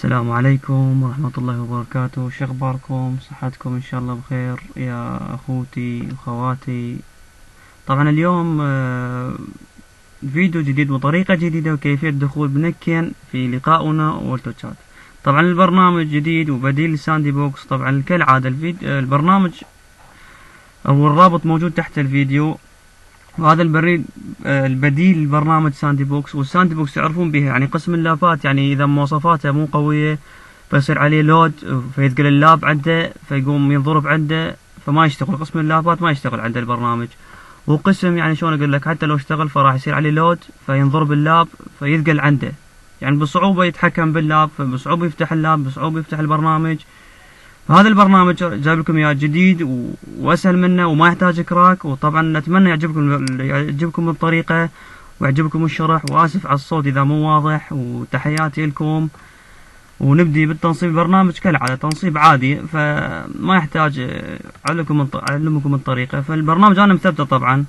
السلام عليكم ورحمة الله وبركاته. شو اخباركم؟ صحتكم ان شاء الله بخير يا اخوتي واخواتي. طبعا اليوم فيديو جديد وطريقة جديدة وكيفية الدخول بنكين في لقاؤنا والتوتشات. طبعا البرنامج جديد وبديل ساندي بوكس. طبعا كالعادة البرنامج او الرابط موجود تحت الفيديو، وهذا البديل لبرنامج ساندي بوكس. والساندي بوكس تعرفون به يعني قسم اللابات، يعني اذا مواصفاته مو قوية فيصير عليه لود فيثقل اللاب عنده فيقوم ينضرب عنده فما يشتغل قسم اللابات، ما يشتغل عنده البرنامج. وقسم يعني شلون اقول لك، حتى لو اشتغل فراح يصير عليه لود فينضرب اللاب فيثقل عنده، يعني بصعوبة يتحكم باللاب، بصعوبة يفتح اللاب، بصعوبة يفتح البرنامج. هذا البرنامج جايب لكم اياه جديد واسهل منه وما يحتاج كراك. وطبعا اتمنى يعجبكم الطريقة ويعجبكم الشرح، واسف على الصوت اذا مو واضح، وتحياتي لكم. ونبدي بالتنصيب. البرنامج كالعادة تنصيب عادي فما يحتاج اعلمكم الطريقة. فالبرنامج انا مثبته طبعا،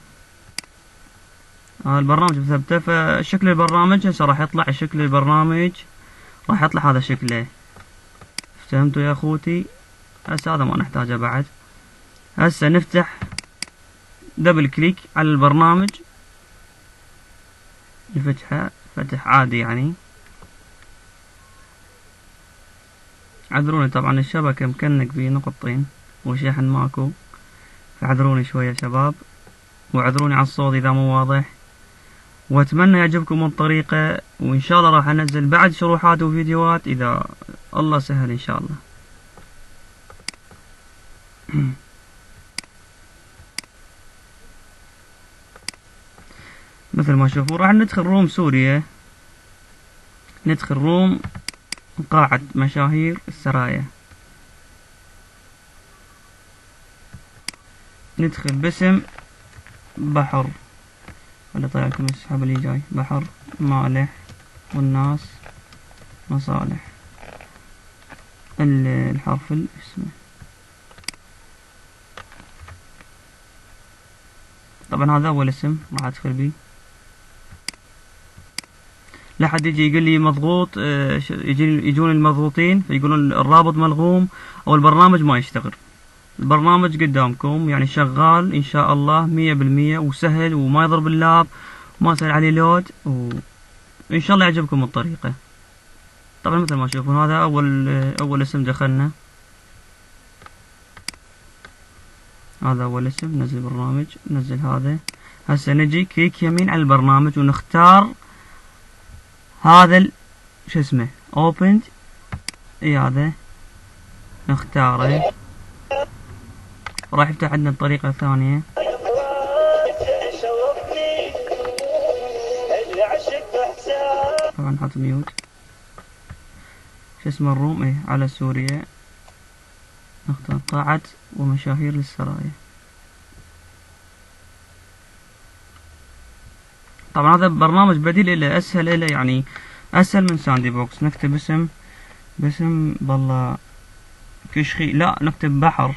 البرنامج مثبته. فشكل البرنامج هسه راح يطلع، شكل البرنامج راح يطلع هذا شكله. فهمتوا يا اخوتي؟ هسه هذا ما نحتاجه بعد. هسه نفتح دبل كليك على البرنامج نفتحه فتح عادي يعني. عذروني طبعا الشبكة مكنك بيه نقطتين وشحن ماكو، فعذروني شوية شباب، وعذروني على الصوت اذا مو واضح. واتمنى يعجبكم الطريقة، وان شاء الله راح انزل بعد شروحات وفيديوهات اذا الله سهل ان شاء الله. مثل ما تشوفون راح ندخل روم سوريا، ندخل روم قاعة مشاهير السرايا، ندخل باسم بحر، ولا طلع لكم السحب اللي جاي، بحر مالح والناس مصالح، الحرف اسمه. طبعا هذا اول اسم راح ادخل بيه. لا حد يجي يقول لي مضغوط، يجون المضغوطين فيقولون الرابط ملغوم او البرنامج ما يشتغل. البرنامج قدامكم يعني شغال ان شاء الله 100% وسهل وما يضرب اللاب وما يصير عليه لود، وان شاء الله يعجبكم الطريقة. طبعا مثل ما تشوفون هذا اول اسم دخلنا، هذا اول اسم. نزل برنامج، نزل هذا. هسه نجي كليك يمين على البرنامج ونختار هذا شو اسمه اوبن، اي هذا نختاره راح يفتح عندنا الطريقة الثانية. طبعا نحط ميوت. شو اسمه الروم؟ ايه على سوريا. نختار قاعة ومشاهير للسرايا. طبعا هذا برنامج بديل إله، اسهل إله يعني اسهل من ساندي بوكس. نكتب باسم بالله كشخي، لا نكتب بحر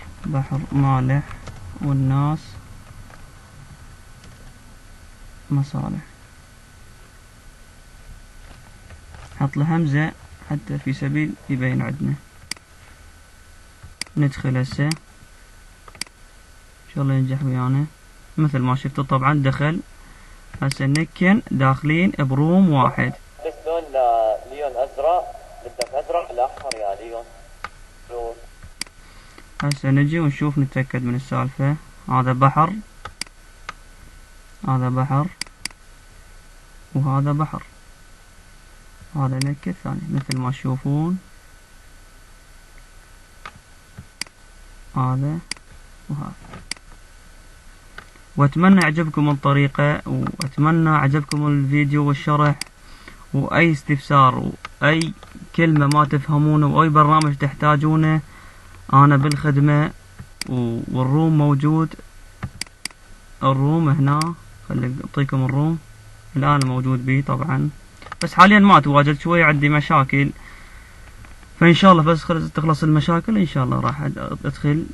مالح والناس مصالح. حط له همزة حتى في سبيل يبين عندنا. ندخل هسه ان شاء الله ينجح ويانا. مثل ما شفتوا طبعا دخل. هسه نكن داخلين بروم واحد. بس لون ليون ازرق، بدك ازرق الاحمر يا ليون. هسه نجي ونشوف نتأكد من السالفة. هذا بحر وهذا بحر، هذا نكة الثاني مثل ما تشوفون، هذا وهذا. واتمنى يعجبكم الطريقة، واتمنى يعجبكم الفيديو والشرح. واي استفسار واي كلمة ما تفهمونه واي برنامج تحتاجونه انا بالخدمة. والروم موجود، الروم هنا خلي اعطيكم الروم الان موجود بيه طبعا، بس حاليا ما تواجد، شوية عندي مشاكل. فان شاء الله بس تخلص المشاكل ان شاء الله راح ادخل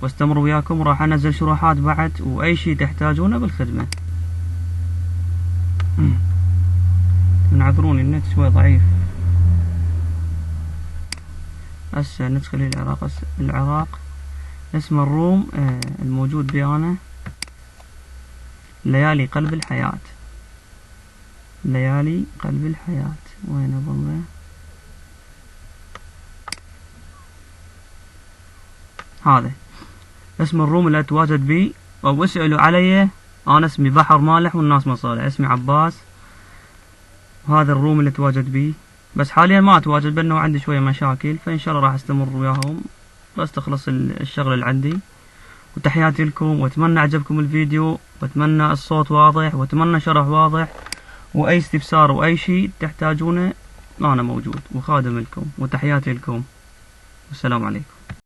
واستمر وياكم، وراح انزل شروحات بعد واي شيء تحتاجونه بالخدمة. نعذروني النت شوي ضعيف. هسه ندخل العراق. العراق اسم الروم الموجود بي أنا ليالي قلب الحياة. ليالي قلب الحياة وين أظله؟ هذا اسم الروم اللي أتواجد بيه، أو اسألوا علي. أنا اسمي بحر مالح والناس مصالح، اسمي عباس، وهذا الروم اللي أتواجد بيه. بس حاليا ما أتواجد بأنه عندي شوية مشاكل، فإن شاء الله راح أستمر وياهم بس تخلص الشغل اللي عندي. وتحياتي لكم، وأتمنى عجبكم الفيديو، وأتمنى الصوت واضح، وأتمنى شرح واضح، وأي استفسار وأي شيء تحتاجونه أنا موجود وخادم لكم. وتحياتي لكم، والسلام عليكم.